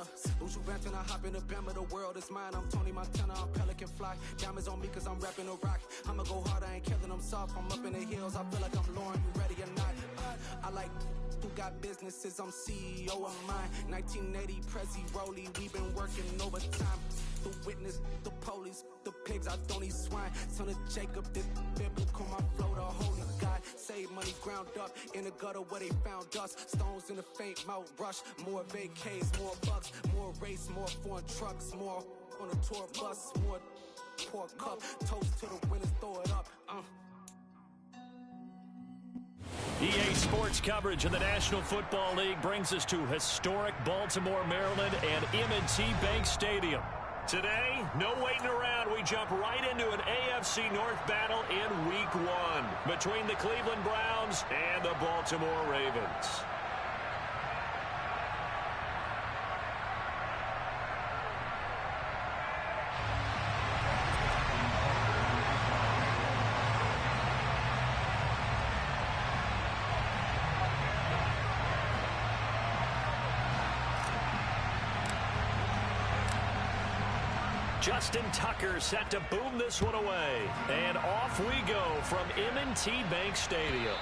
Montana. Usu Vantana, hop in the Bama, the world is mine. I'm Tony Montana, I'm Pelican Fly. Diamonds on me cause I'm rapping a rock. I'ma go hard, I ain't killing them soft. I'm up in the hills, I feel like I'm Lauren, you ready or not? I like who got businesses, I'm CEO of mine. 1980 Prezi Rolly, we been working overtime. The witness, the police, the pigs, I don't eat swine. Son of Jacob, this biblical, my flow, the holy God. Save money ground up in the gutter where they found us. Stones in the faint mouth rush. More vacays, more bucks, more race, more foreign trucks, more on a tour bus, more pour cup. Toast to the winners, throw it up. EA Sports coverage of the National Football League brings us to historic Baltimore, Maryland, and M&T Bank Stadium. Today, no waiting around. We jump right into an AFC North battle in Week 1 between the Cleveland Browns and the Baltimore Ravens. Justin Tucker set to boom this one away. And off we go from M&T Bank Stadium.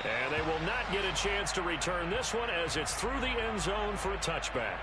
And they will not get a chance to return this one as it's through the end zone for a touchback.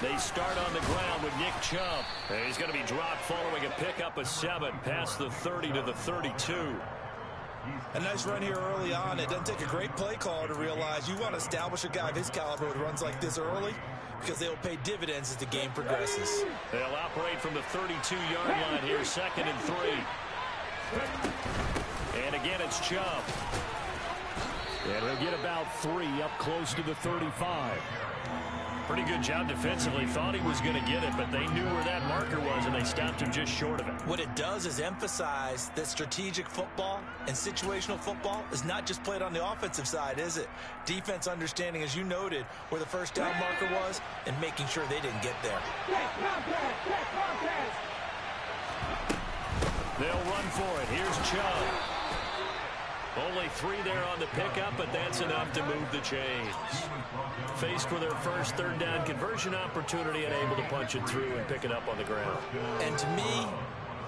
They start on the ground with Nick Chubb. And he's going to be dropped following a pickup of 7 past the 30 to the 32. A nice run here early on. It doesn't take a great play caller to realize you want to establish a guy of his caliber with runs like this early because they will pay dividends as the game progresses. They'll operate from the 32-yard line here, 2nd and 3. And again, it's Chubb. And he'll get about 3 up close to the 35. Pretty good job defensively. Thought he was going to get it, but they knew where that marker was, and they stopped him just short of it. What it does is emphasize that strategic football and situational football is not just played on the offensive side, is it? Defense understanding, as you noted, where the first down marker was and making sure they didn't get there. They'll run for it. Here's Chubb. Only 3 there on the pickup, but that's enough to move the chains. Faced with their first 3rd down conversion opportunity and able to punch it through and pick it up on the ground. And to me,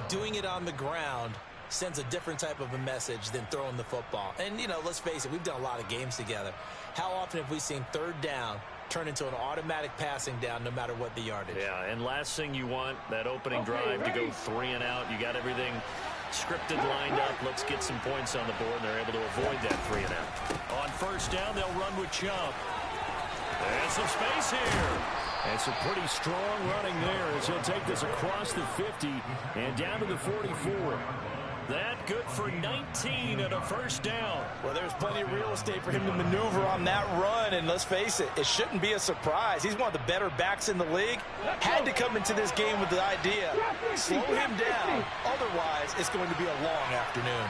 doing it on the ground sends a different type of a message than throwing the football. And, you know, let's face it, we've done a lot of games together. How often have we seen 3rd down turn into an automatic passing down no matter what the yardage? Yeah, and last thing you want, that opening drive to go 3 and out. You got everything scripted, lined up. Let's get some points on the board. They're able to avoid that 3 and out. On 1st down, they'll run with Chubb. And some space here. And some pretty strong running there as he'll take this across the 50 and down to the 44. That good for 19 and a 1st down. Well, there's plenty of real estate for him to maneuver on that run, and let's face it, it shouldn't be a surprise. He's one of the better backs in the league. Had to come into this game with the idea, slow him down, otherwise it's going to be a long afternoon.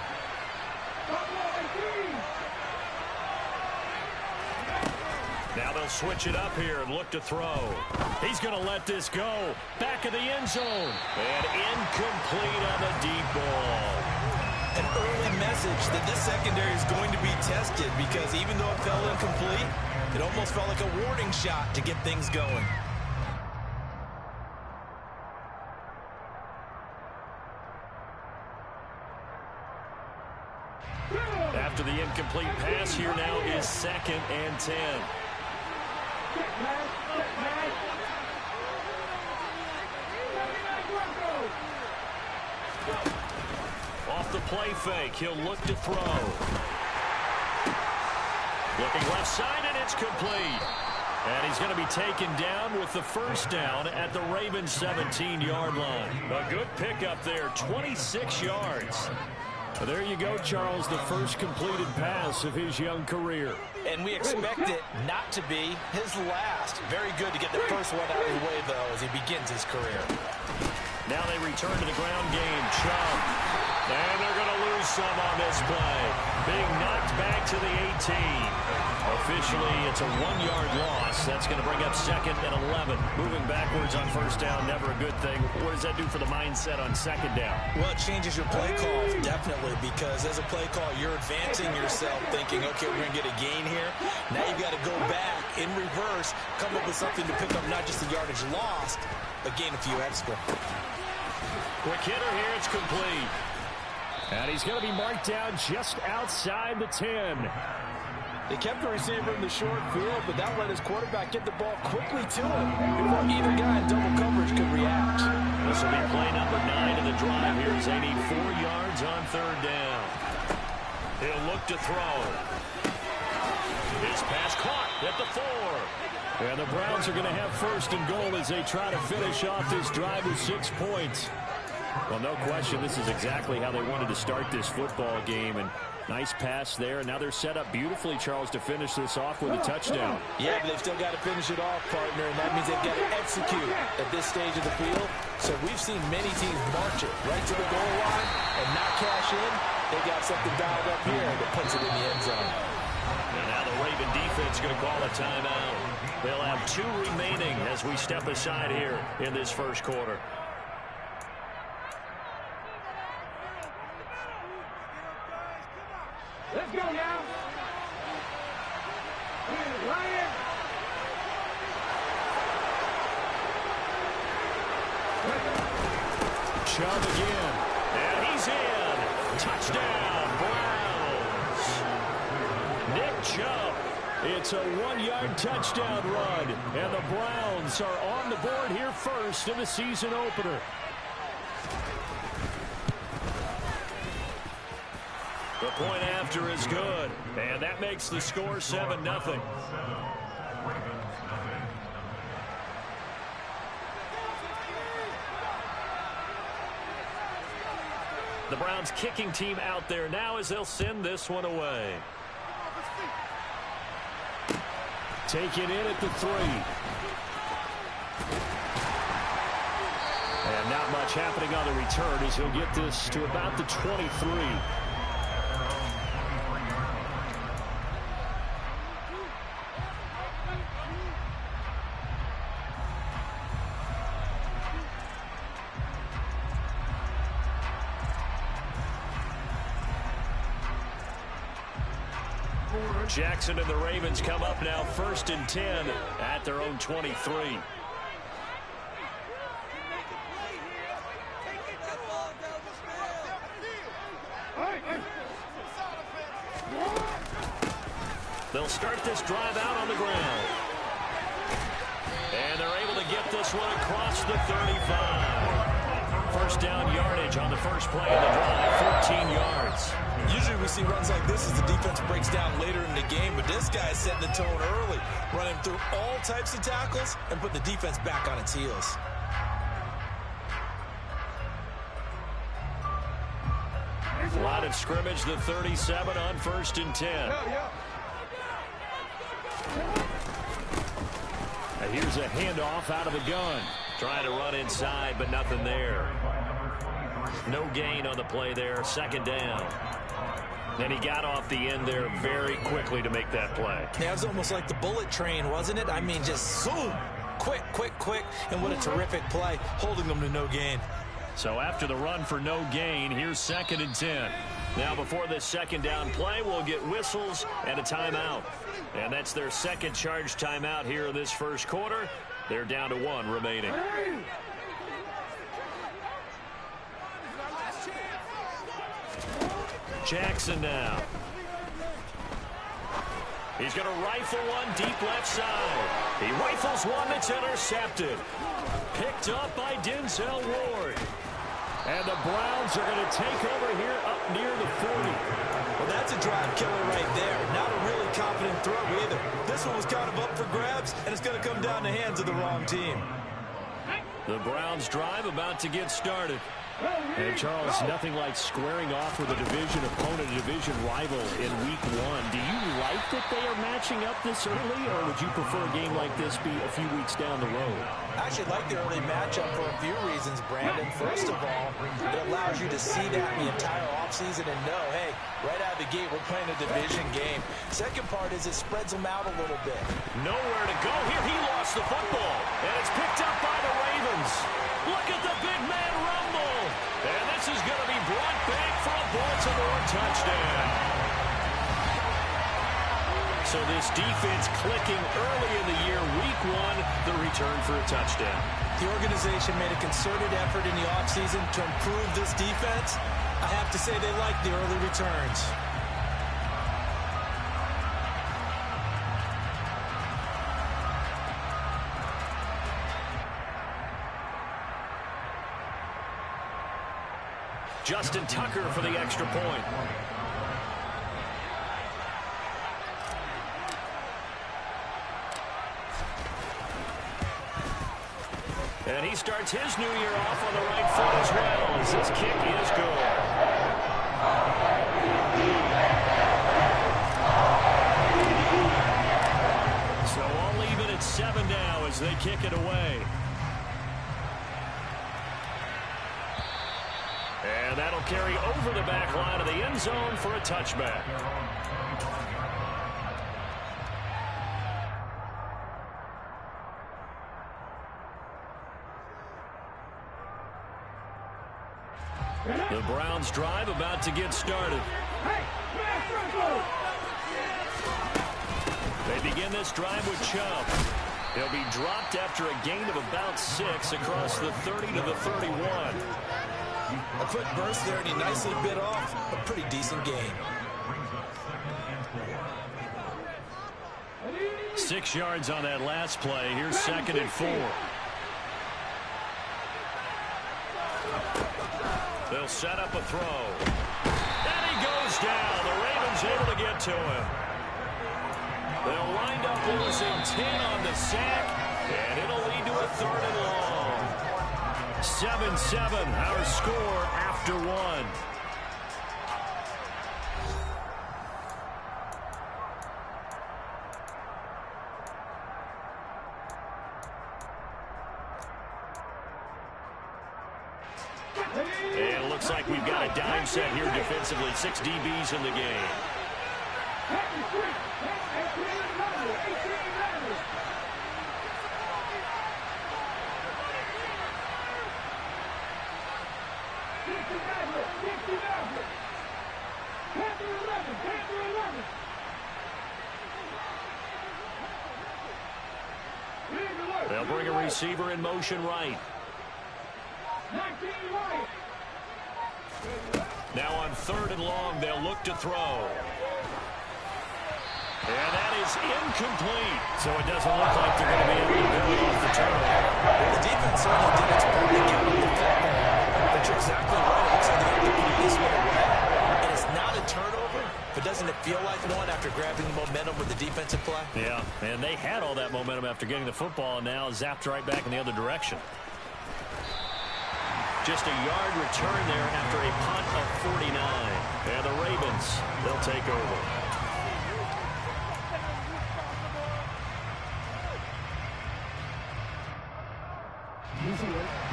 Now they'll switch it up here and look to throw. He's going to let this go. Back of the end zone. And incomplete on the deep ball. An early message that this secondary is going to be tested because even though it fell incomplete, it almost felt like a warning shot to get things going. After the incomplete pass, here now is 2nd and 10. Off the play fake, he'll look to throw. Looking left side, and it's complete. And he's going to be taken down with the 1st down at the Ravens' 17-yard line. A good pickup there, 26 yards. There you go, Charles, the first completed pass of his young career. And we expect it not to be his last. Very good to get the first one out of the way, though, as he begins his career. Now they return to the ground game. Chubb. And they're going to lose some on this play. Being knocked back to the 18. Officially, it's a 1-yard loss. That's going to bring up 2nd and 11. Moving backwards on first down, never a good thing. What does that do for the mindset on 2nd down? Well, it changes your play call, definitely, because as a play call, you're advancing yourself, thinking, okay, we're going to get a gain here. Now you've got to go back in reverse, come up with something to pick up not just the yardage lost, but gain a few extra. Quick hitter here, it's complete. And he's going to be marked down just outside the 10. They kept the receiver in the short field, but that let his quarterback get the ball quickly to him before either guy in double coverage could react. This will be play number 9 in the drive here as they need 4 yards on 3rd down. He'll look to throw. His pass caught at the 4. And the Browns are going to have 1st and goal as they try to finish off this drive with 6 points. Well, no question, this is exactly how they wanted to start this football game. And nice pass there. Now they're set up beautifully, Charles, to finish this off with a touchdown. Yeah, but they've still got to finish it off, partner, and that means they've got to execute at this stage of the field. So we've seen many teams march it right to the goal line and not cash in. They got something dialed up here that puts it in the end zone. And now the Raven defense going to call a timeout. They'll have 2 remaining as we step aside here in this first quarter. Let's go now. Ryan. Chubb again. And he's in. Touchdown, Browns. Nick Chubb. It's a 1-yard touchdown run. And the Browns are on the board here first in the season opener. The point after is good, and that makes the score 7-0. The Browns kicking team out there now as they'll send this one away. Take it in at the 3. And not much happening on the return as he'll get this to about the 23. Jackson and the Ravens come up now 1st and 10 at their own 23. They'll start this drive out on the ground. And they're able to get this one across the 35. First down yardage on the first play of the drive, 14 yards. Usually we see runs like this as the defense breaks down later in the game, but this guy is setting the tone early, running through all types of tackles and putting the defense back on its heels. Line of scrimmage, the 37 on 1st and 10. And here's a handoff out of the gun. Trying to run inside, but nothing there. No gain on the play there, 2nd down. And he got off the end there very quickly to make that play. Yeah, it was almost like the bullet train, wasn't it? I mean, just zoom, quick, and what a terrific play, holding them to no gain. So after the run for no gain, here's 2nd and 10. Now before this 2nd down play, we'll get whistles and a timeout. And that's their 2nd charge timeout here in this first quarter. They're down to 1 remaining. Jackson now. He's going to rifle one deep left side. He rifles one that's intercepted. Picked up by Denzel Ward. And the Browns are going to take over here up near the 40. Well, that's a drive killer right there. Not a really confident throw either. This one was kind of up for grabs, and it's going to come down the hands of the wrong team. The Browns drive about to get started. And Charles, nothing like squaring off with a division opponent, a division rival in week 1. Do you like that they are matching up this early, or would you prefer a game like this be a few weeks down the road? I actually like the early matchup for a few reasons, Brandon. First of all, it allows you to see that the entire offseason and know, hey, right out of the gate, we're playing a division game. Second part is it spreads them out a little bit. Nowhere to go here. He lost the football, and it's picked up by the Ravens. Look at the big man rumble. And this is going to be brought back for a Baltimore touchdown. So this defense clicking early in the year, week 1, the return for a touchdown. The organization made a concerted effort in the offseason to improve this defense. I have to say they like the early returns. Justin Tucker for the extra point. And he starts his new year off on the right foot as well, as this kick is good. So all even at 7 now as they kick it away. And that'll carry over the back line of the end zone for a touchback. The Browns drive about to get started. They begin this drive with Chubb. He'll be dropped after a gain of about 6 across the 30 to the 31. A quick burst there, and he nicely bit off a pretty decent gain. 6 yards on that last play. Here's 2nd and 4. They'll set up a throw. And he goes down. The Ravens able to get to him. They'll wind up losing 10 on the sack, and it'll lead to a 3rd and long. 7-7, our score after 1. And it looks like we've got a dime set here defensively. 6 DBs in the game. They'll bring a receiver in motion right. Now on 3rd and long, they'll look to throw. And that is incomplete. So it doesn't look like they're going to be able to build off the turnover. The defense certainly did its part to give them the football. But you're exactly right. It looks like they have to put this one away. And it's not a turnover, but doesn't it feel like one after grabbing the momentum with the defensive play? Yeah, and they had all that momentum after getting the football, and now zapped right back in the other direction. Just a yard return there after a punt of 49. And the Ravens, they'll take over.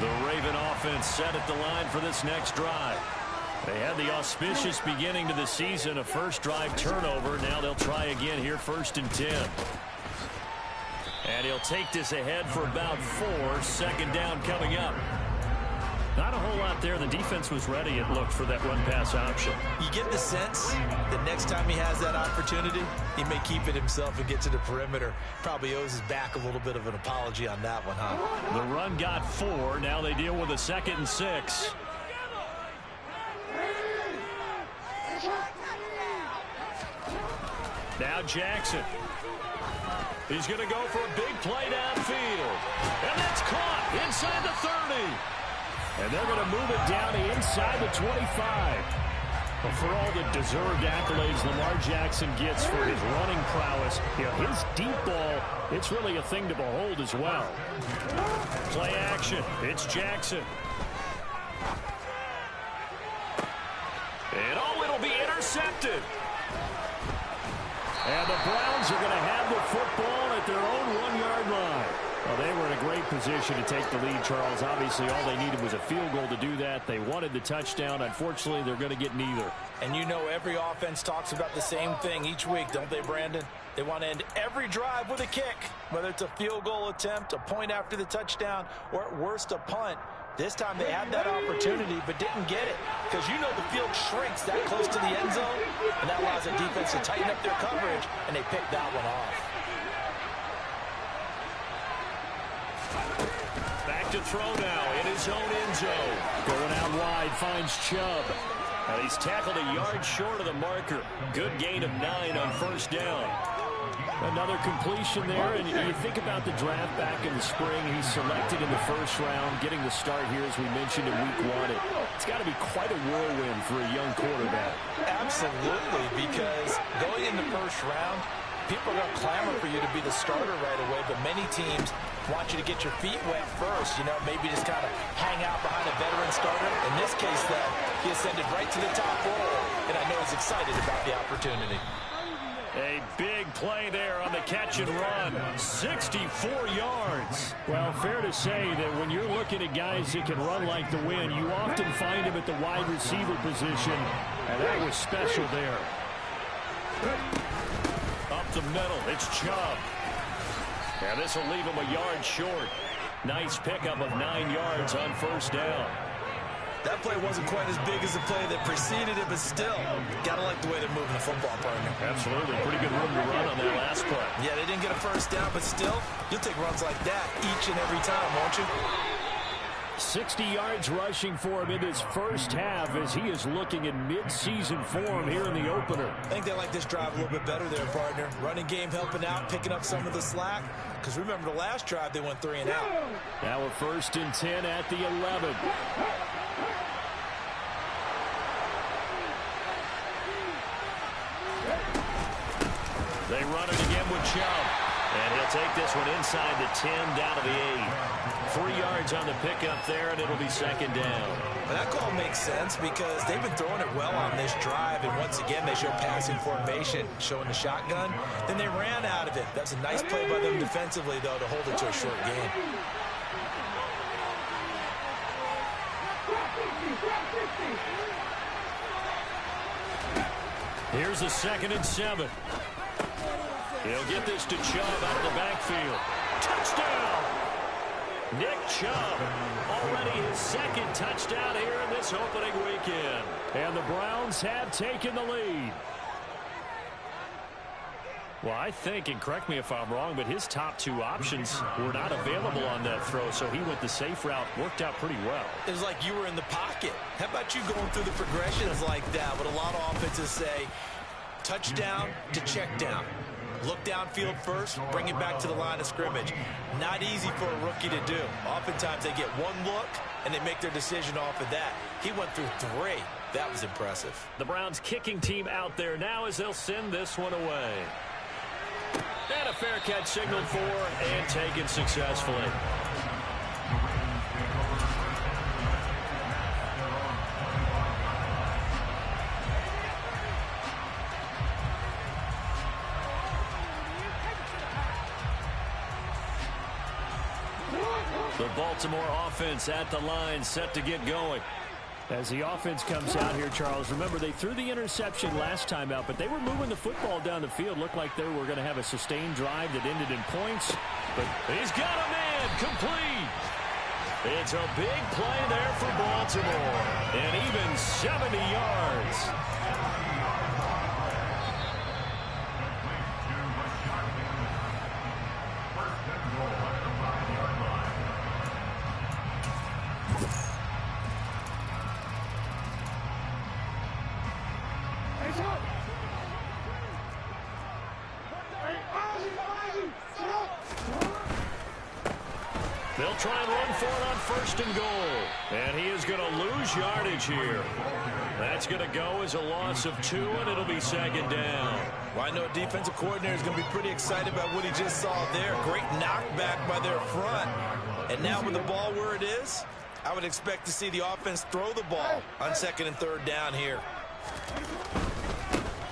The Raven offense set at the line for this next drive. They had the auspicious beginning to the season, a first drive turnover. Now they'll try again here, 1st and 10. And he'll take this ahead for about 4. 2nd down coming up. Not a whole lot there. The defense was ready, it looked, for that run-pass option. You get the sense that next time he has that opportunity, he may keep it himself and get to the perimeter. Probably owes his back a little bit of an apology on that one, huh? The run got 4. Now they deal with a 2nd and 6. Now Jackson. He's going to go for a big play downfield. And that's caught inside the 30. And they're going to move it down inside the 25. But for all the deserved accolades Lamar Jackson gets for his running prowess, you know, his deep ball, it's really a thing to behold as well. Play action. It's Jackson. intercepted. And the Browns are going to have the football at their own 1-yard line. Well, they were in a great position to take the lead, Charles. Obviously, all they needed was a field goal to do that. They wanted the touchdown. Unfortunately, they're going to get neither. And you know every offense talks about the same thing each week, don't they, Brandon? They want to end every drive with a kick, whether it's a field goal attempt, a point after the touchdown, or at worst a punt. This time they had that opportunity but didn't get it because you know the field shrinks that close to the end zone, and that allows the defense to tighten up their coverage, and they picked that one off. Back to throw now in his own end zone. Going out wide, finds Chubb. And he's tackled a yard short of the marker. Good gain of 9 on first down. Another completion there, and you think about the draft back in the spring. He's selected in the first round, getting the start here, as we mentioned, in week 1. It's got to be quite a whirlwind for a young quarterback. Absolutely, because going in the first round, people are going to clamor for you to be the starter right away, but many teams want you to get your feet wet first, maybe just kind of hang out behind a veteran starter. In this case, though, he ascended right to the top role, and I know he's excited about the opportunity. A big play there on the catch and run. 64 yards. Well, fair to say that when you're looking at guys that can run like the wind, you often find them at the wide receiver position, and that was special there. Up the middle, it's Chubb. And this will leave him a yard short. Nice pickup of 9 yards on first down. That play wasn't quite as big as the play that preceded it, but still, got to like the way they're moving the football, partner. Absolutely. Pretty good room to run on that last play. Yeah, they didn't get a first down, but still, you'll take runs like that each and every time, won't you? 60 yards rushing for him in this first half as he is looking in mid-season form here in the opener. I think they like this drive a little bit better there, partner. Running game helping out, picking up some of the slack. Because remember the last drive, they went 3 and out. Now a 1st and 10 at the 11. They run it again with Chubb. And he'll take this one inside the 10, down to the 8. 3 yards on the pickup there, and it'll be 2nd down. Well, that call makes sense because they've been throwing it well on this drive, and once again, they show passing formation, showing the shotgun. Then they ran out of it. That's a nice play by them defensively, though, to hold it to a short gain. Here's a 2nd and 7. He'll get this to Chubb out of the backfield. Touchdown! Nick Chubb, already his 2nd touchdown here in this opening weekend. And the Browns have taken the lead. Well, I think, and correct me if I'm wrong, but his top 2 options were not available on that throw, so he went the safe route, worked out pretty well. It was like you were in the pocket. How about you going through the progressions like that? What a lot of offenses say, touchdown to check down. Look downfield first, bring it back to the line of scrimmage. Not easy for a rookie to do. Oftentimes they get one look, and they make their decision off of that. He went through 3. That was impressive. The Browns kicking team out there now as they'll send this one away. And a fair catch signaled for and taken successfully. The Baltimore offense at the line, set to get going. As the offense comes out here, Charles, remember they threw the interception last time out, but they were moving the football down the field. Looked like they were going to have a sustained drive that ended in points. But he's got a man complete. It's a big play there for Baltimore. And even 70 yards. They'll try and run for it on 1st and goal. And he is going to lose yardage here. That's going to go as a loss of 2, and it'll be 2nd down. Well, I know a defensive coordinator is going to be pretty excited about what he just saw there. Great knockback by their front. And now with the ball where it is, I would expect to see the offense throw the ball on 2nd and 3rd down here.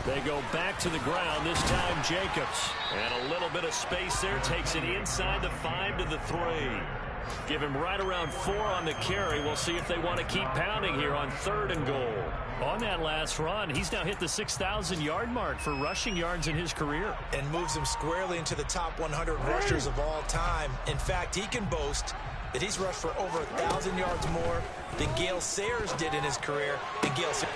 They go back to the ground, this time Jacobs. And a little bit of space there, takes it inside the 5 to the 3. Give him right around 4 on the carry. We'll see if they want to keep pounding here on 3rd and goal. On that last run, he's now hit the 6,000-yard mark for rushing yards in his career. And moves him squarely into the top 100 rushers of all time. In fact, he can boast that he's rushed for over 1,000 yards more than Gale Sayers did in his career. And Gale Sayers...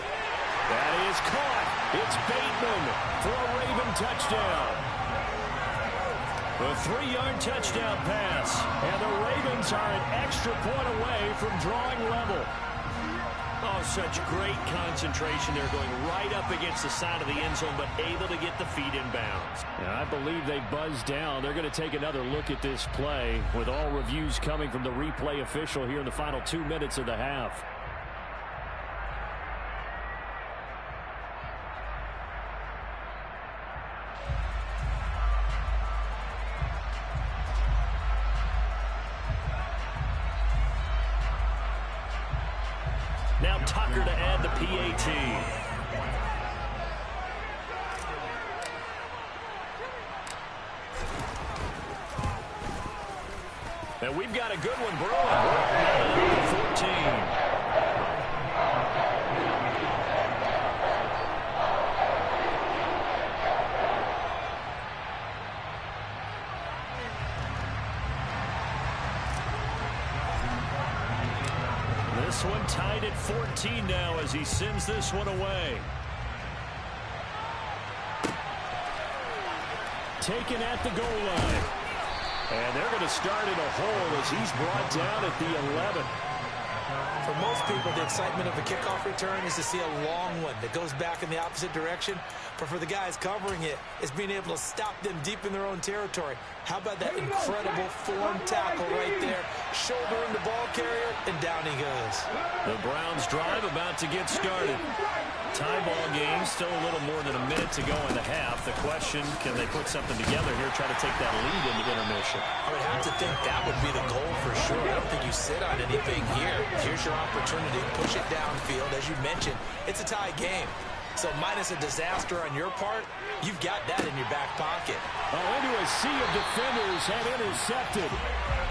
That is caught. It's Bateman for a Raven touchdown. A 3-yard touchdown pass. And the Ravens are an extra point away from drawing level. Oh, such great concentration there, going right up against the side of the end zone, but able to get the feet in bounds. And I believe they buzzed down. They're going to take another look at this play, with all reviews coming from the replay official here in the final 2 minutes of the half. Now Tucker to add the PAT. And we've got a good one brewing. 14. This one tied at 14 now as he sends this one away. Taken at the goal line. And they're going to start in a hole as he's brought down at the 11. For most people, the excitement of a kickoff return is to see a long one that goes back in the opposite direction. But for the guys covering it, it's being able to stop them deep in their own territory. How about that incredible form tackle right there? Shouldering the ball carrier, and down he goes. The Browns drive about to get started. Tie ball game, still a little more than a minute to go in the half. The question, can they put something together here, try to take that lead into intermission? I would have to think that would be the goal for sure. I don't think you sit on anything here. Here's your opportunity. Push it downfield. As you mentioned, it's a tie game. So minus a disaster on your part, you've got that in your back pocket. Oh, into a sea of defenders and intercepted.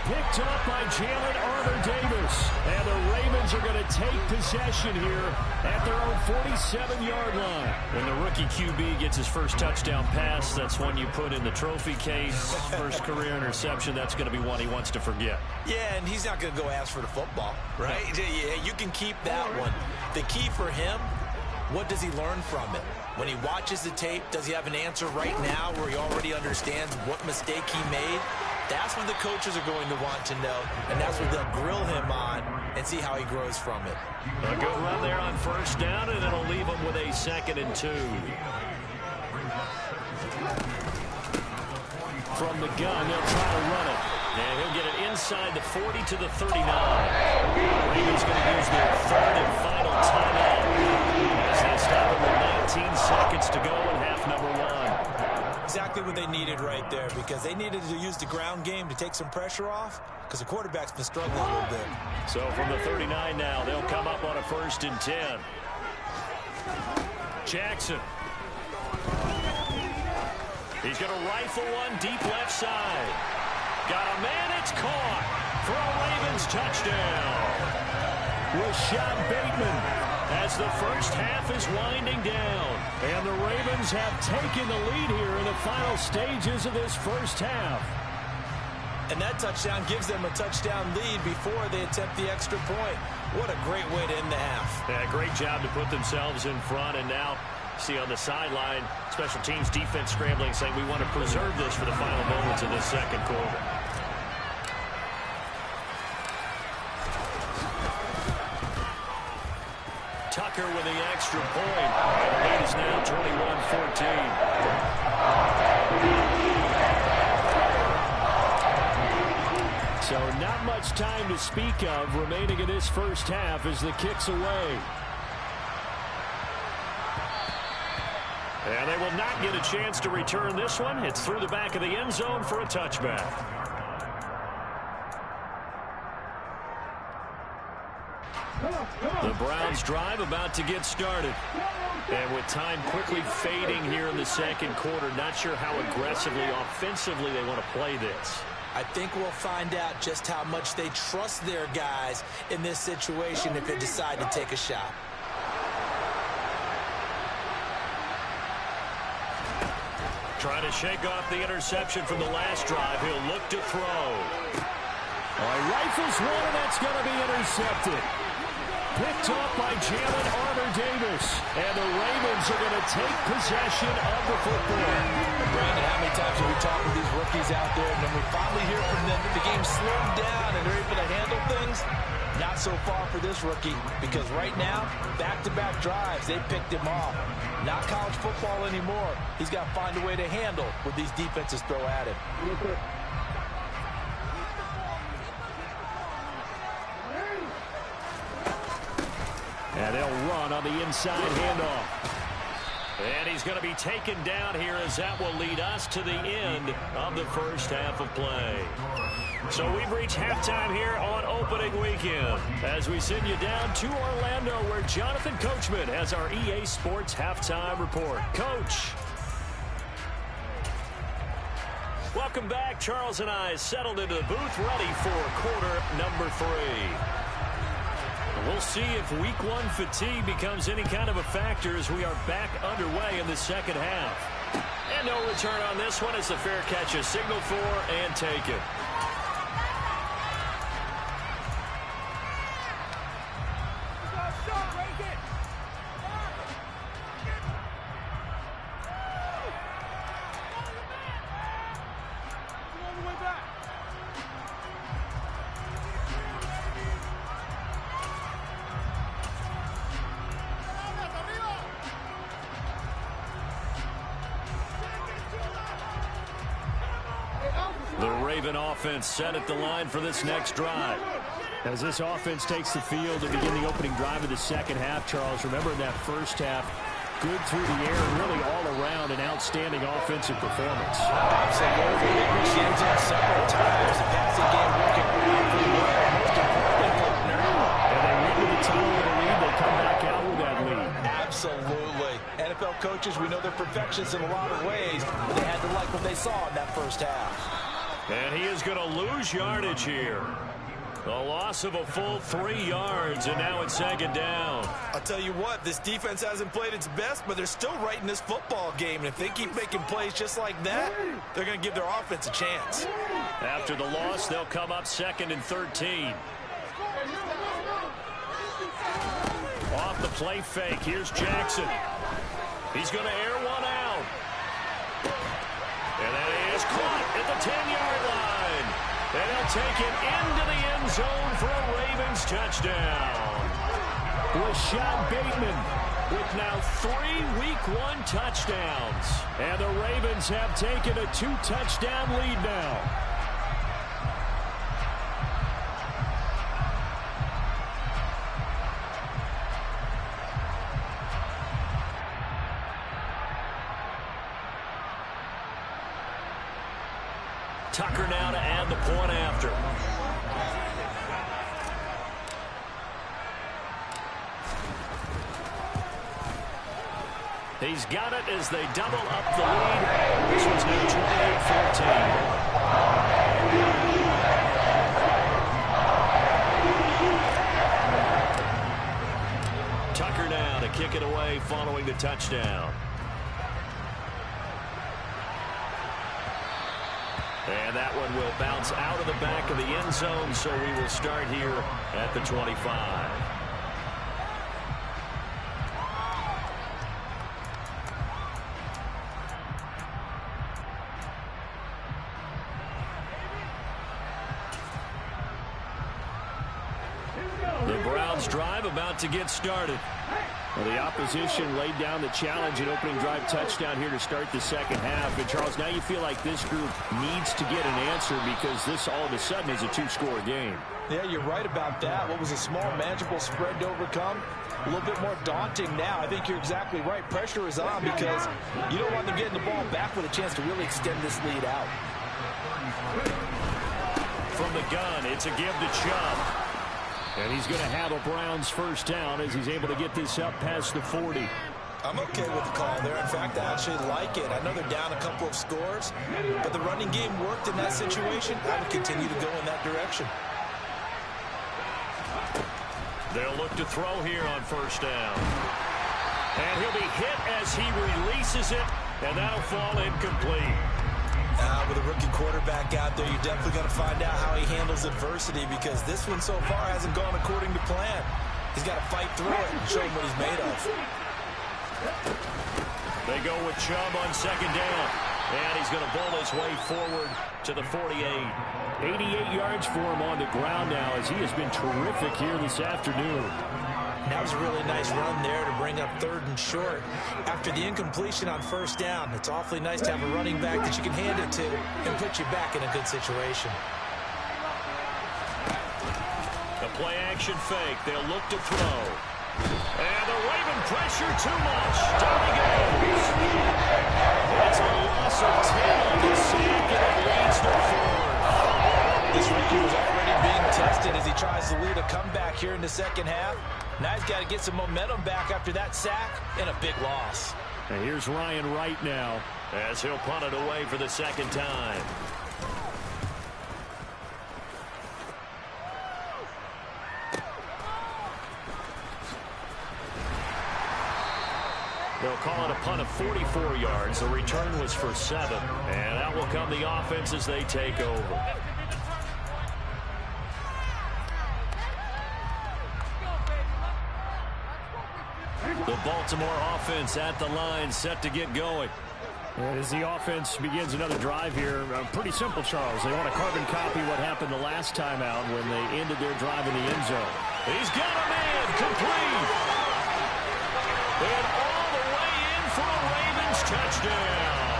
Picked up by Jalen Armour-Davis. And the Ravens are going to take possession here at their own 47-yard line. When the rookie QB gets his first touchdown pass, that's one you put in the trophy case. First career interception, that's going to be one he wants to forget. Yeah, and he's not going to go ask for the football, right? Yeah, you can keep that one. The key for him, what does he learn from it? When he watches the tape, does he have an answer right now where he already understands what mistake he made? That's what the coaches are going to want to know, and that's what they'll grill him on and see how he grows from it. A good run there on first down, and it'll leave him with a 2nd and 2. From the gun, they'll try to run it. And he'll get it inside the 40 to the 39. Ravens going to use their 3rd and final timeout as they stop it with 19 seconds to go in half number 1. Exactly what they needed right there, because they needed to use the ground game to take some pressure off, because the quarterback's been struggling a little bit. So from the 39 now, they'll come up on a 1st and 10. Jackson. He's going to rifle one deep left side. Got a man, it's caught for a Ravens touchdown. Rashad Bateman, as the first half is winding down. And the Ravens have taken the lead here in the final stages of this first half. And that touchdown gives them a touchdown lead before they attempt the extra point. What a great way to end the half. Yeah, great job to put themselves in front, and now see on the sideline, special teams defense scrambling, saying we want to preserve this for the final moments of this second quarter. Tucker with the extra point. The lead is now 21-14. So not much time to speak of remaining in this first half as the kick's away. And they will not get a chance to return this one. It's through the back of the end zone for a touchback. The Browns drive about to get started. And with time quickly fading here in the second quarter, not sure how aggressively, offensively they want to play this. I think we'll find out just how much they trust their guys in this situation if they decide to take a shot. Trying to shake off the interception from the last drive. He'll look to throw. All right, rifles one, and that's going to be intercepted. Picked up by Jalen Armour-Davis. And the Ravens are going to take possession of the football. Brandon, how many times have we talked with these rookies out there, and then we finally hear from them that the game slowed down and they're able to handle things? Not so far for this rookie, because right now, back-to-back drives, they picked him off. Not college football anymore. He's got to find a way to handle what these defenses throw at him. And they'll run on the inside handoff. And he's going to be taken down here as that will lead us to the end of the first half of play. So we've reached halftime here on opening weekend as we send you down to Orlando where Jonathan Coachman has our EA Sports halftime report. Coach. Welcome back. Charles and I settled into the booth ready for quarter number 3. We'll see if week 1 fatigue becomes any kind of a factor as we are back underway in the second half. And no return on this one as the fair catch is signaled for and taken. Offense set at the line for this next drive. As this offense takes the field to begin the opening drive of the second half, Charles, remember in that first half, good through the air and really all around an outstanding offensive performance. Absolutely. They reached the end zone several times. The passing game working pretty well. Most importantly, and they went to the top of the lead. They come back out with that lead. Absolutely. NFL coaches, we know they're perfectionists in a lot of ways, but they had to like what they saw in that first half. And he is going to lose yardage here. A loss of a full 3 yards, and now it's second down. I'll tell you what, this defense hasn't played its best, but they're still right in this football game. And if they keep making plays just like that, they're going to give their offense a chance. After the loss, they'll come up 2nd and 13. Off the play fake, here's Jackson. He's going to air one out. And that is caught at the 10-yard line. And they'll take it into the end zone for a Ravens touchdown. Rashad Bateman with now 3 Week 1 touchdowns. And the Ravens have taken a 2-touchdown lead now. Tucker now to add the point after. He's got it as they double up the lead. This one's now 28-14. Tucker now to kick it away following the touchdown. And that one will bounce out of the back of the end zone, so we will start here at the 25. The Browns drive about to get started. Well, the opposition laid down the challenge and opening drive touchdown here to start the second half. And, Charles, now you feel like this group needs to get an answer because this all of a sudden is a 2-score game. Yeah, you're right about that. What was a small, manageable spread to overcome, a little bit more daunting now. I think you're exactly right. Pressure is on because you don't want them getting the ball back with a chance to really extend this lead out. From the gun, it's a give to Chubb. And he's going to have a Browns first down as he's able to get this up past the 40. I'm okay with the call there. In fact, I actually like it. I know they're down a couple of scores, but the running game worked in that situation. I would continue to go in that direction. They'll look to throw here on first down. And he'll be hit as he releases it, and that'll fall incomplete. With a rookie quarterback out there, you're definitely going to find out how he handles adversity, because this one so far hasn't gone according to plan. He's got to fight through it and show him what he's made of. They go with Chubb on second down, and he's going to bowl his way forward to the 48. 88 yards for him on the ground now, as he has been terrific here this afternoon. That was a really nice run there to bring up 3rd and short. After the incompletion on first down, it's awfully nice to have a running back that you can hand it to and put you back in a good situation. The play-action fake. They'll look to throw. And the Raven pressure too much. Down he goes. It's a loss of 10 on the sack, and it leads to 4. This rookie was already being tested as he tries to lead a comeback here in the second half. Now he's got to get some momentum back after that sack and a big loss. And here's Ryan Wright now, as he'll punt it away for the second time. They'll call it a punt of 44 yards. The return was for 7. And out will come the offense as they take over. The Baltimore offense at the line, set to get going. And as the offense begins another drive here, pretty simple, Charles. They want to carbon copy what happened the last time out when they ended their drive in the end zone. He's got a man complete. And all the way in for a Ravens touchdown.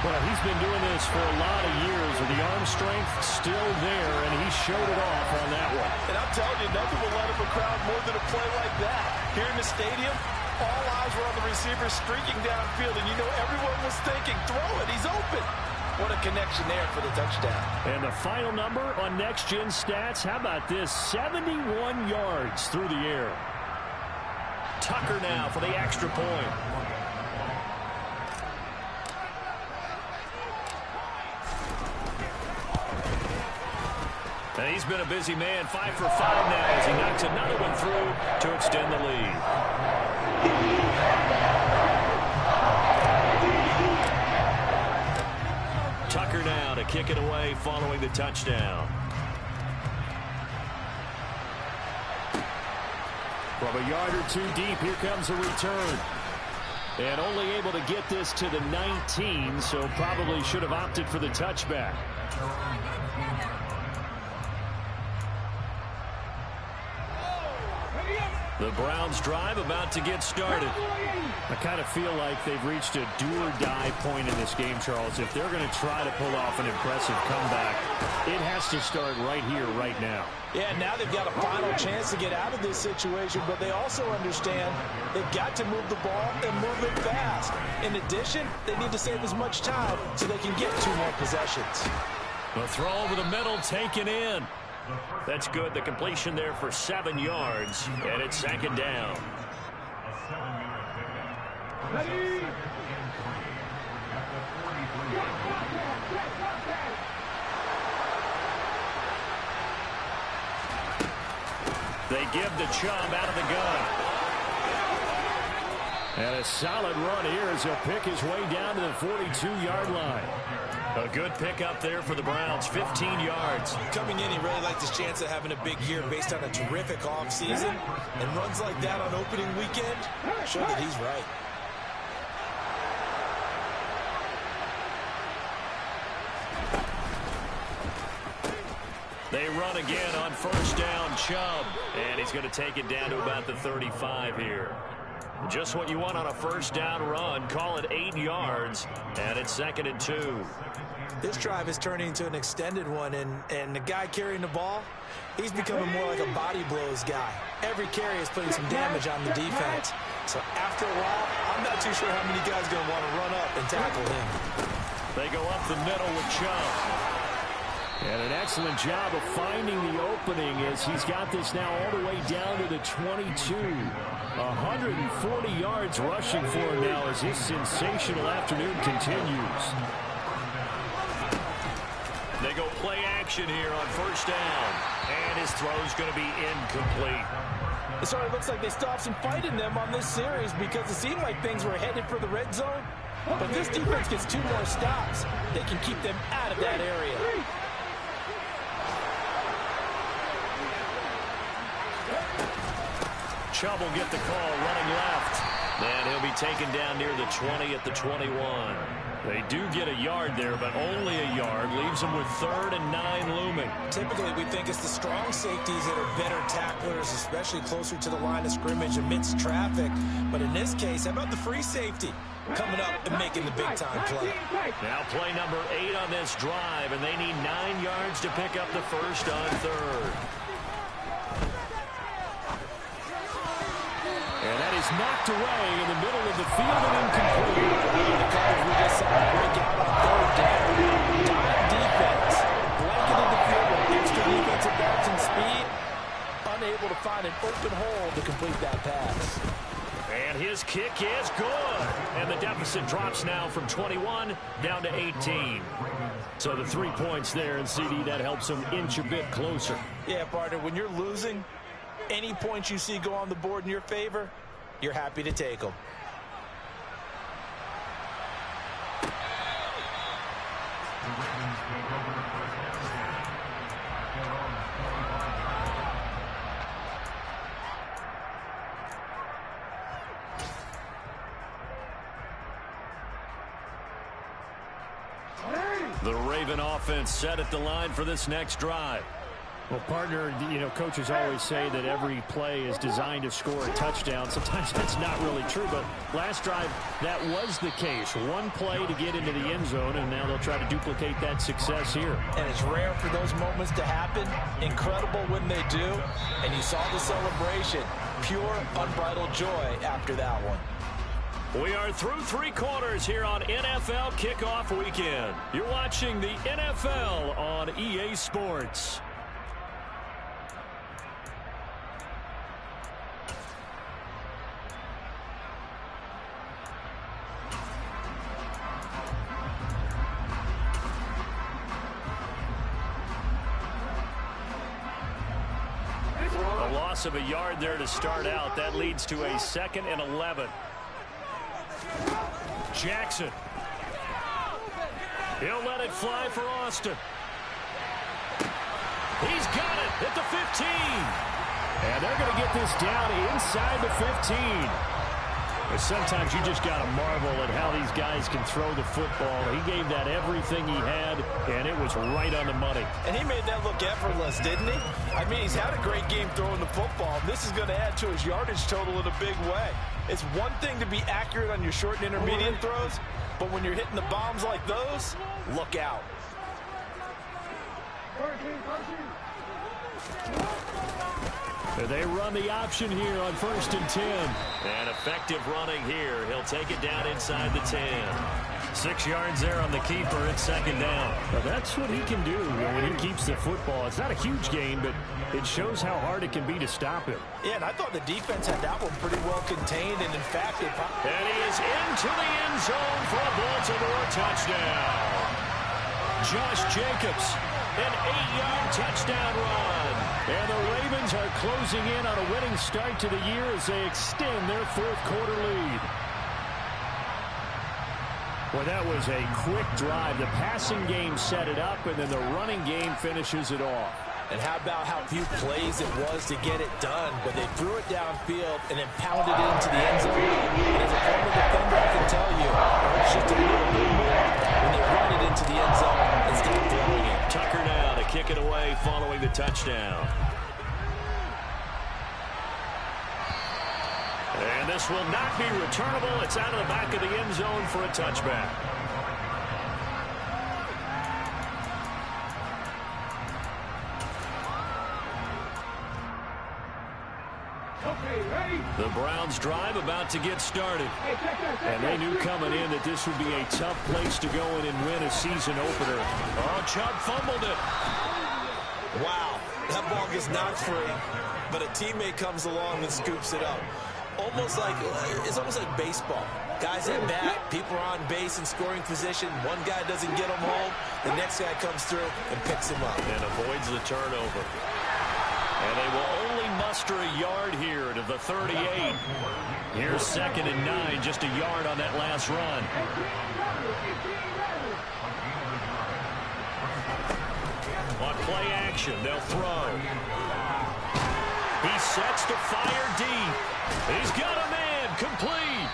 Well, he's been doing this for a lot of years with the arm strength still there, and he showed it off on that one. And I'm telling you, nothing will let him a crowd more than a play like that. Here in the stadium, all eyes were on the receiver streaking downfield, and you know everyone was thinking, throw it, he's open. What a connection there for the touchdown. And the final number on Next Gen Stats, how about this? 71 yards through the air. Tucker now for the extra point. And he's been a busy man, 5 for 5 now as he knocks another one through to extend the lead. Tucker now to kick it away following the touchdown. From a yard or two deep, here comes a return. And only able to get this to the 19, so probably should have opted for the touchback. The Browns drive about to get started. I kind of feel like they've reached a do-or-die point in this game, Charles. If they're going to try to pull off an impressive comeback, it has to start right here, right now. Yeah, now they've got a final chance to get out of this situation, but they also understand they've got to move the ball and move it fast. In addition, they need to save as much time so they can get 2 more possessions. The throw over the middle taken in. That's good. The completion there for 7 yards, and it's second down. They give the Chubb out of the gun. And a solid run here as he'll pick his way down to the 42-yard line. A good pickup there for the Browns, 15 yards. Coming in, he really liked his chance of having a big year based on a terrific offseason. And runs like that on opening weekend show that he's right. They run again on first down, Chubb. And he's going to take it down to about the 35 here. Just what you want on a first down run. Call it 8 yards, and it's 2nd and 2. This drive is turning into an extended one, and the guy carrying the ball, he's becoming more like a body blows guy. Every carry is putting some damage on the defense. So after a while, I'm not too sure how many guys are going to want to run up and tackle him. They go up the middle with Chubb. And an excellent job of finding the opening as he's got this now all the way down to the 22. 140 yards rushing for him now as this sensational afternoon continues. They go play action here on first down. And his throw's going to be incomplete. It sort of looks like they still have some fight in them on this series because it seemed like things were headed for the red zone. But this defense gets 2 more stops. They can keep them out of that area. Chubb will get the call running left. And he'll be taken down near the 20 at the 21. They do get a yard there, but only a yard. Leaves them with 3rd and 9 looming. Typically, we think it's the strong safeties that are better tacklers, especially closer to the line of scrimmage amidst traffic. But in this case, how about the free safety coming up and making the big-time play? Now play number 8 on this drive, and they need 9 yards to pick up the first on 3rd. And that is knocked away in the middle of the field and incomplete. The Cardinals we just saw break out on 3rd down. Dime defense. Blanketed the field with extra defensive backs and speed. Unable to find an open hole to complete that pass. And his kick is good. And the deficit drops now from 21 down to 18. So the 3 points there, and CD, that helps him inch a bit closer. Yeah, partner, when you're losing, any points you see go on the board in your favor, you're happy to take them. The Raven offense set at the line for this next drive. Well, partner, coaches always say that every play is designed to score a touchdown. Sometimes that's not really true, but last drive, that was the case. One play to get into the end zone, and now they'll try to duplicate that success here. And it's rare for those moments to happen. Incredible when they do. And you saw the celebration. Pure, unbridled joy after that one. We are through 3 quarters here on NFL Kickoff Weekend. You're watching the NFL on EA Sports. Of a yard there to start out. That leads to a 2nd and 11. Jackson. He'll let it fly for Austin. He's got it at the 15. And they're going to get this down inside the 15. But sometimes you just got to marvel at how these guys can throw the football. He gave that everything he had, and it was right on the money. And he made that look effortless, didn't he? I mean, he's had a great game throwing the football. This is going to add to his yardage total in a big way. It's one thing to be accurate on your short and intermediate throws, but when you're hitting the bombs like those, look out. They run the option here on 1st and 10. And effective running here. He'll take it down inside the 10. 6 yards there on the keeper. It's 2nd down. Well, that's what he can do when he keeps the football. It's not a huge gain, but it shows how hard it can be to stop him. Yeah, and I thought the defense had that one pretty well contained, and in fact, and he is into the end zone for a Baltimore touchdown. Josh Jacobs, an 8-yard touchdown run. And the Ravens are closing in on a winning start to the year as they extend their 4th quarter lead. Well, that was a quick drive. The passing game set it up, and then the running game finishes it off. And how about how few plays it was to get it done, but they threw it downfield and then pounded it into the end zone. And as a former defender, I can tell you, it's just a little bit more when they run it into the end zone instead of throwing it. Tucker now to kick it away following the touchdown. And this will not be returnable. It's out of the back of the end zone for a touchback. The Browns drive about to get started. And they knew coming in that this would be a tough place to go in and win a season opener. Oh, Chubb fumbled it. Wow, that ball gets knocked free, but a teammate comes along and scoops it up. It's almost like baseball. Guys at bat, people are on base in scoring position. One guy doesn't get him home. The next guy comes through and picks him up. And avoids the turnover. And they will only muster a yard here to the 38. Here's 2nd and 9, just a yard on that last run. On play action, they'll throw. He sets to fire deep. He's got a man, complete.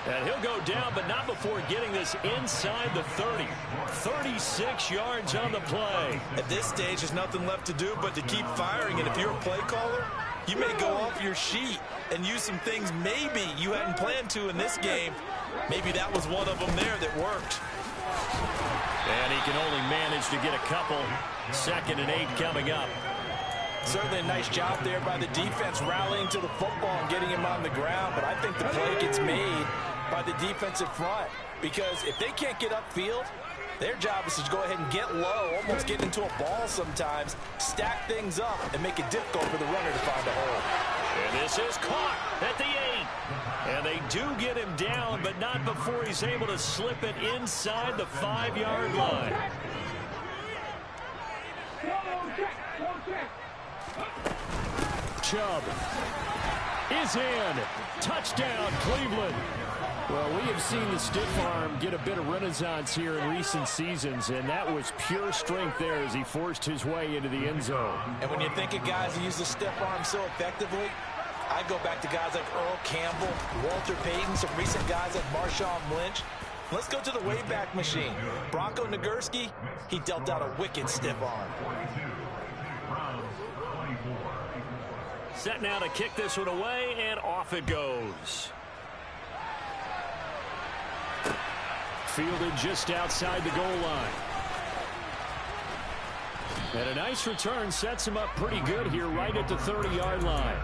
And he'll go down, but not before getting this inside the 30. 36 yards on the play. At this stage, there's nothing left to do but to keep firing. And if you're a play caller, you may go off your sheet and use some things maybe you hadn't planned to in this game. Maybe that was one of them there that worked. And he can only manage to get a couple. 2nd and 8 coming up. Certainly a nice job there by the defense rallying to the football and getting him on the ground. But I think the play gets made by the defensive front, because if they can't get upfield, their job is to go ahead and get low, almost get into a ball sometimes, stack things up, and make it difficult for the runner to find a hole. And this is caught at the 8. And they do get him down, but not before he's able to slip it inside the 5-yard line. Chubb is in. Touchdown, Cleveland. Well, we have seen the stiff arm get a bit of renaissance here in recent seasons, and that was pure strength there as he forced his way into the end zone. And when you think of guys who use the stiff arm so effectively, I go back to guys like Earl Campbell, Walter Payton, some recent guys like Marshawn Lynch. Let's go to the Wayback Machine. Bronco Nagurski, he dealt out a wicked stiff arm. Set now to kick this one away, and off it goes. Fielded just outside the goal line. And a nice return sets him up pretty good here right at the 30-yard line.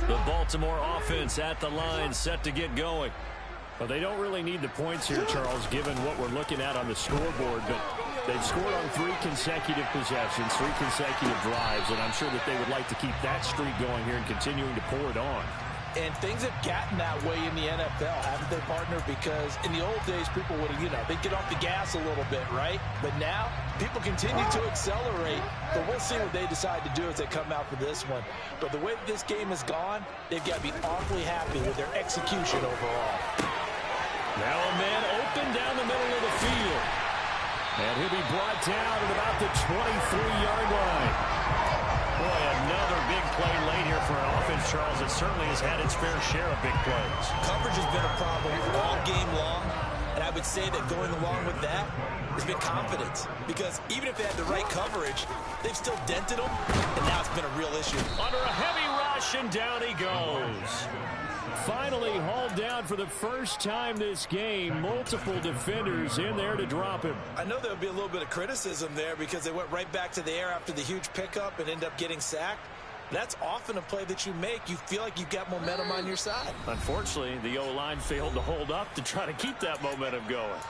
The Baltimore offense at the line, set to get going. Well, they don't really need the points here, Charles, given what we're looking at on the scoreboard, but they've scored on 3 consecutive possessions, 3 consecutive drives, and I'm sure that they would like to keep that streak going here and continuing to pour it on. And things have gotten that way in the NFL, haven't they, partner? Because in the old days, people would have, they'd get off the gas a little bit, right? But now, people continue to accelerate, but we'll see what they decide to do as they come out for this one. But the way that this game has gone, they've got to be awfully happy with their execution overall. Now a man open down the middle of the field. And he'll be brought down at about the 23-yard line. Boy, another big play late here for an offense, Charles, that certainly has had its fair share of big plays. Coverage has been a problem all game long, and I would say that going along with that has been confidence. Because even if they had the right coverage, they've still dented them, and now it's been a real issue. Under a heavy rush, and down he goes. Finally hauled down for the first time this game. Multiple defenders in there to drop him. I know there'll be a little bit of criticism there because they went right back to the air after the huge pickup and end up getting sacked. That's often a play that you make. You feel like you've got momentum on your side. Unfortunately, the O-line failed to hold up to try to keep that momentum going.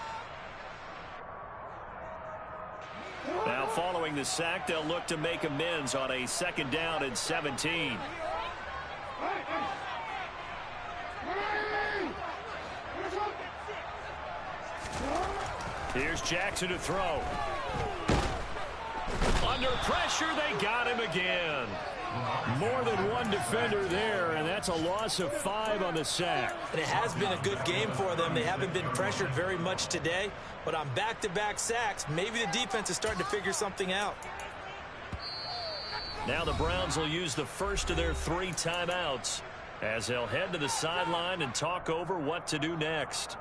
Now following the sack, they'll look to make amends on a 2nd down and 17. Here's Jackson to throw. Under pressure, they got him again. More than one defender there, and that's a loss of 5 on the sack. And it has been a good game for them. They haven't been pressured very much today, but on back-to-back sacks, maybe the defense is starting to figure something out. Now the Browns will use the first of their 3 timeouts as they'll head to the sideline and talk over what to do next.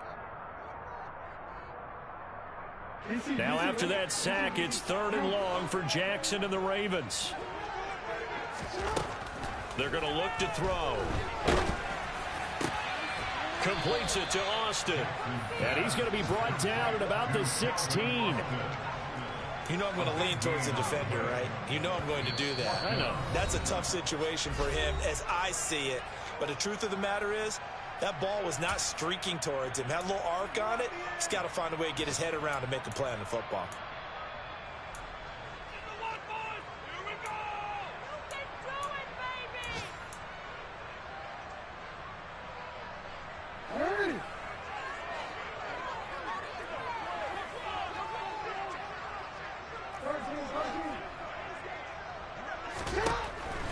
Now after that sack, it's 3rd and long for Jackson and the Ravens. They're going to look to throw. Completes it to Austin. And he's going to be brought down at about the 16. You know I'm going to lean towards the defender, right? You know I'm going to do that. I know. That's a tough situation for him as I see it. But the truth of the matter is, that ball was not streaking towards him. Had a little arc on it. He's got to find a way to get his head around and make a play on the football.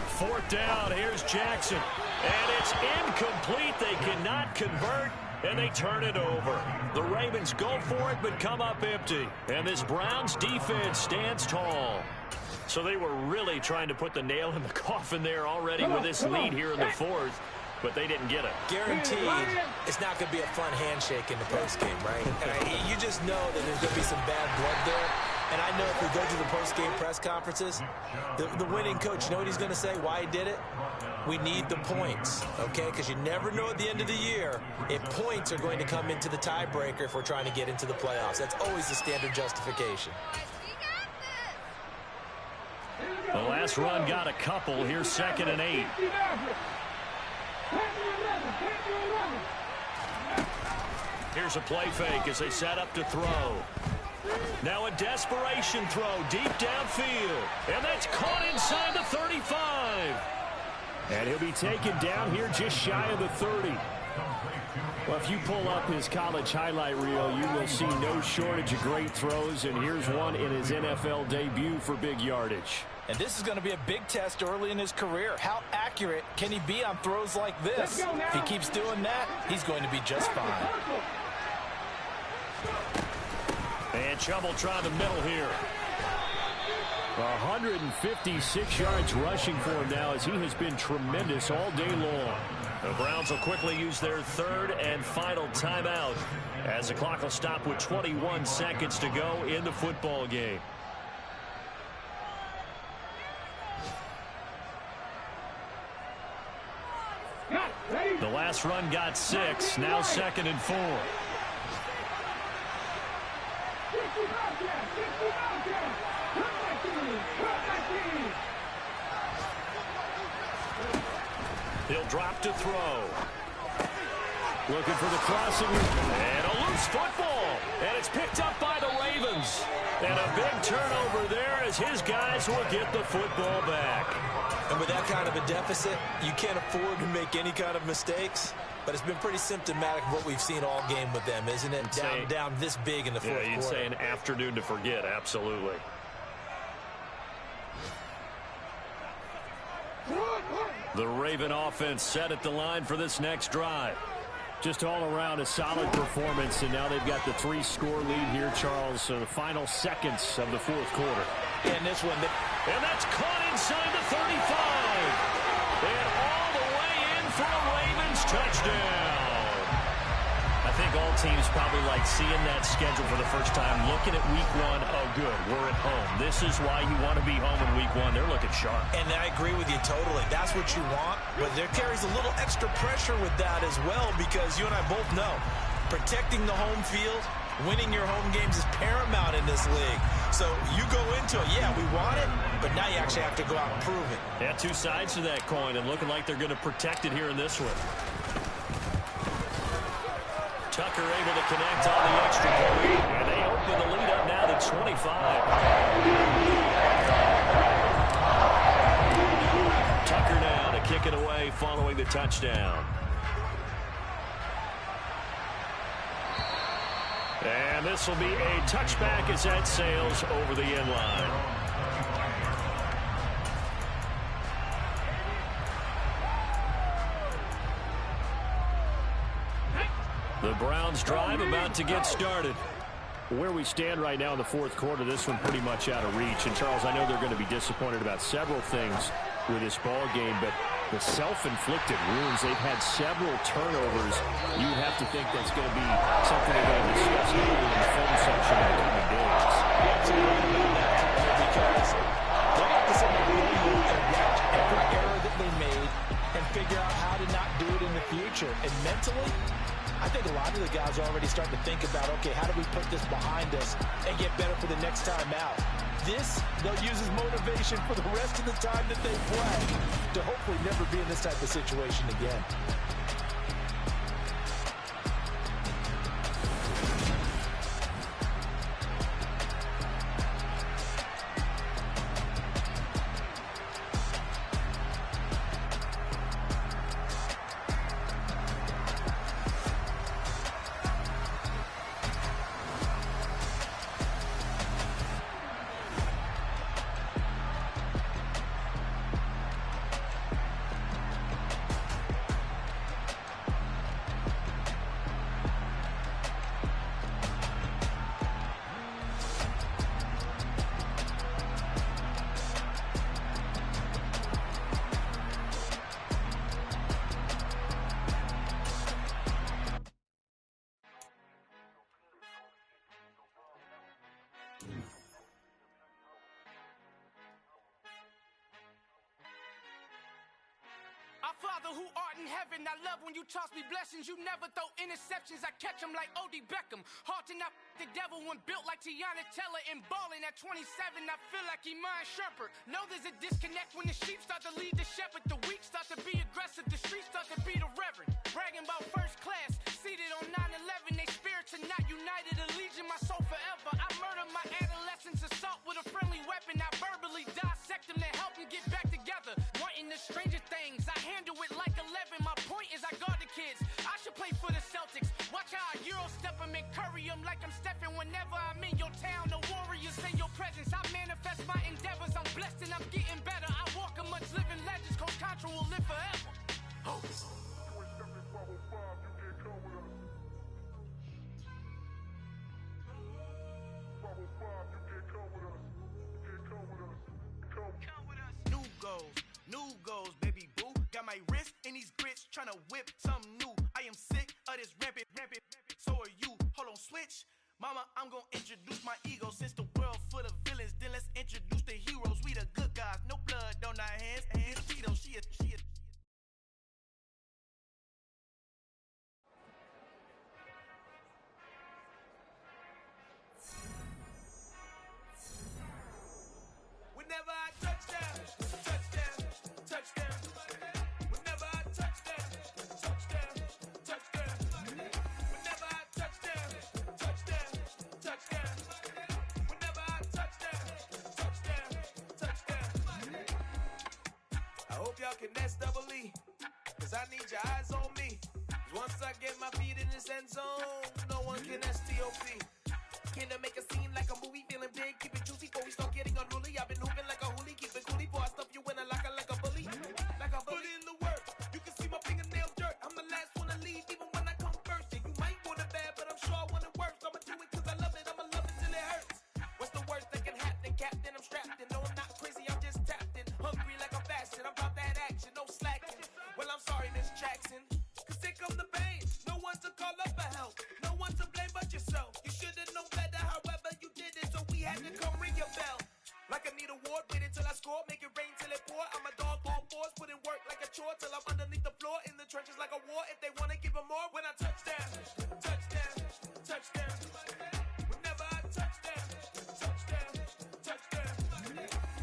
Fourth down, here's Jackson. And it's incomplete. They cannot convert, and they turn it over. The Ravens go for it, but come up empty. And this Browns defense stands tall. So they were really trying to put the nail in the coffin there already with this lead here in the fourth, but they didn't get it. Guaranteed, it's not going to be a fun handshake in the postgame, right? You just know that there's going to be some bad blood there. And I know if we go to the post-game press conferences, the winning coach, you know what he's going to say, why he did it? We need the points, okay? Because you never know at the end of the year if points are going to come into the tiebreaker if we're trying to get into the playoffs. That's always the standard justification. The last run got a couple. Here's 2nd and 8. Here's a play fake as they set up to throw. Now a desperation throw deep downfield. And that's caught inside the 35. And he'll be taken down here just shy of the 30. Well, if you pull up his college highlight reel, you will see no shortage of great throws. And here's one in his NFL debut for big yardage. And this is going to be a big test early in his career. How accurate can he be on throws like this? If he keeps doing that, he's going to be just fine. And Chubb try the middle here. 156 yards rushing for him now as he has been tremendous all day long. The Browns will quickly use their third and final timeout as the clock will stop with 21 seconds to go in the football game. The last run got 6. Now 2nd and 4. He'll drop to throw. Looking for the crossing. And a loose football. And it's picked up by the Ravens. And a big turnover there as his guys will get the football back. And with that kind of a deficit, you can't afford to make any kind of mistakes. But it's been pretty symptomatic of what we've seen all game with them, isn't it? Down this big in the fourth quarter. Yeah, you'd say an afternoon to forget, absolutely. The Raven offense set at the line for this next drive. Just all around a solid performance, and now they've got the 3-score lead here, Charles. So the final seconds of the fourth quarter. And this one. And that's caught inside the 35. And all the way in for a Ravens touchdown. I think all teams probably like seeing that schedule for the first time, looking at week 1. Oh, good, we're at home. This is why you want to be home in week 1. They're looking sharp. And I agree with you totally. That's what you want. But there carries a little extra pressure with that as well, because you and I both know protecting the home field, winning your home games is paramount in this league. So you go into it, yeah, we want it, but now you actually have to go out and prove it. Yeah, two sides to that coin, and looking like they're going to protect it here in this one. Tucker able to connect on the extra point, and they open the lead up now to 25. Tucker now to kick it away following the touchdown. And this will be a touchback as that sails over the end line. The Browns drive about to get started. Where we stand right now in the fourth quarter, this one pretty much out of reach. And, Charles, I know they're going to be disappointed about several things with this ball game, but the self-inflicted wounds, they've had several turnovers. You would have to think that's going to be something they're going to discuss in the film section in the coming days. You're absolutely right about that, because they'll have to sit down and watch every error that they made and figure out how to not do it in the future. And mentally, I think a lot of the guys are already starting to think about, okay, how do we put this behind us and get better for the next time out? This, they'll use as motivation for the rest of the time that they play to hopefully never be in this type of situation again. Our Father who art in heaven, I love when you toss me blessings. You never throw interceptions, I catch them like O.D. Beckham. Hard to not the devil when built like Tiana Teller and balling at 27. I feel like Iman Shumpert. Know there's a disconnect when the sheep start to lead the shepherd. The weak start to be aggressive, the streets start to be the reverend. Bragging about first class, seated on 9/11. They spirits are not united, a legion, my soul forever. I murdered my adolescence, assault with a friendly weapon. I verbally dissect them to help them get back together. Wanting the stranger things, I handle it like 11. My point is I guard the kids. I should play for the Celtics. Watch how I Euro step them and curry them like I'm stepping. Whenever I'm in your town, the warriors in your presence. I manifest my endeavors. I'm blessed and I'm getting better. I walk amongst living legends. Coach Contra will live forever. Oh. New goals, baby boo. Got my wrist in these grits, tryna whip something new. I am sick of this rampant. So are you. Hold on, switch. Mama, I'm gonna introduce my ego. Since the world full of villains, then let's introduce the heroes. We the good guys, no blood on our hands. Hands, Tito, she a. Whenever I touch down. Whenever I touch down. Whenever I touch down. Whenever I touch down. I hope y'all can nest double E, cause I need your eyes on me. Cause once I get my feet in this end zone, no one can STOP. Can I make a scene like a movie, feeling big, keep it juicy before we start getting unruly. I've been hooping like a hoolie, keep it coolie before I stuff you in a locker like a bully. Like a bully in the work, you can see my fingernail dirt. I'm the last one to leave, even when I come first. And you might want it bad, but I'm sure I want it worse. I'ma do it cause I love it, I'ma love it till it hurts. What's the worst that can happen, Captain? I'm strapped in, no I'm not crazy, I'm just tapped in. Hungry like I'm fasting, I'm about that action, no slacking. Well I'm sorry, Miss Jackson, cause here come the pain. No one to call up for help, no one to blame but yourself. You should've known better, however you did it, so we had to come ring your bell. Like I need a ward, wait until I score, make it rain till it pour. I'm a dog on force, put in work like a chore till I'm underneath the floor, in the trenches like a war. If they wanna give them more, when I touch down. Whenever I touch down.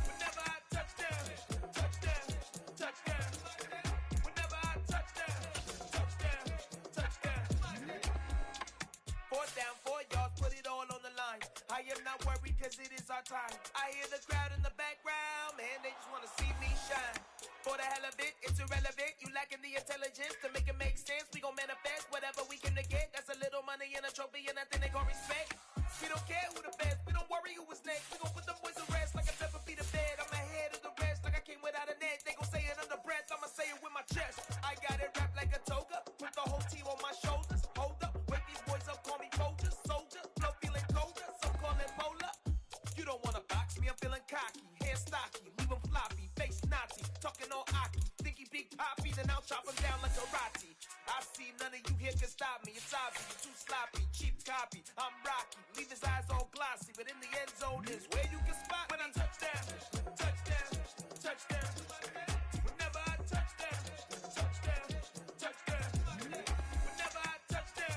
Whenever I touch down. Whenever I touch down. Fourth down, 4 yards, put it all on the line. I am not worried cause it is our time. I hear the crowd in the background, man, they just wanna see me shine. For the hell of it, it's irrelevant. You lacking the intelligence to make it make sense. We gon' manifest whatever we can to get. That's a little money and a trophy and nothing they gon' respect. We don't care who the best, we don't worry who is next. We gon' put them boys to rest like a never be the bed. I'm ahead of the rest like I came without a net. They gon' say it under breath, I'ma say it with my chest. I got it wrapped like a toga, put the whole team on my shoulders. Hold up, wake these boys up, call me Folger. Soldier, flow feeling colder, some call it polar. You don't wanna box me, I'm feeling cocky. Hair stocky, leave him floppy, face Nazi. Talking all Aki, think he big poppy, then I'll chop him down like karate. I see none of you here can stop me. It's obvious, you're too sloppy, cheap copy. I'm Rocky, leave his eyes all glossy, but in the end zone is where you can spot when I touch down. Whenever I touch down. Whenever I touch down.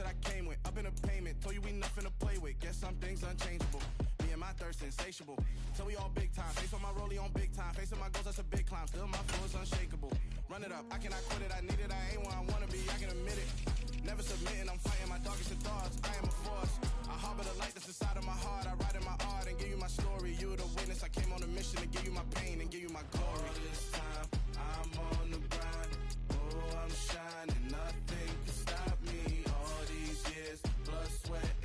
I came with. Up in the payment, told you we nothing to play with. Guess some things unchangeable. Me and my thirst insatiable. Till we all big time. Face on my rollie on big time. Facing my goals, that's a big climb. Still my flow is unshakable. Run it up, I cannot quit it. I need it, I ain't where I wanna be, I can admit it. Never submitting, I'm fighting my darkest of thoughts. I am a force. I harbor the light that's inside of my heart. I write in my art and give you my story. You the witness.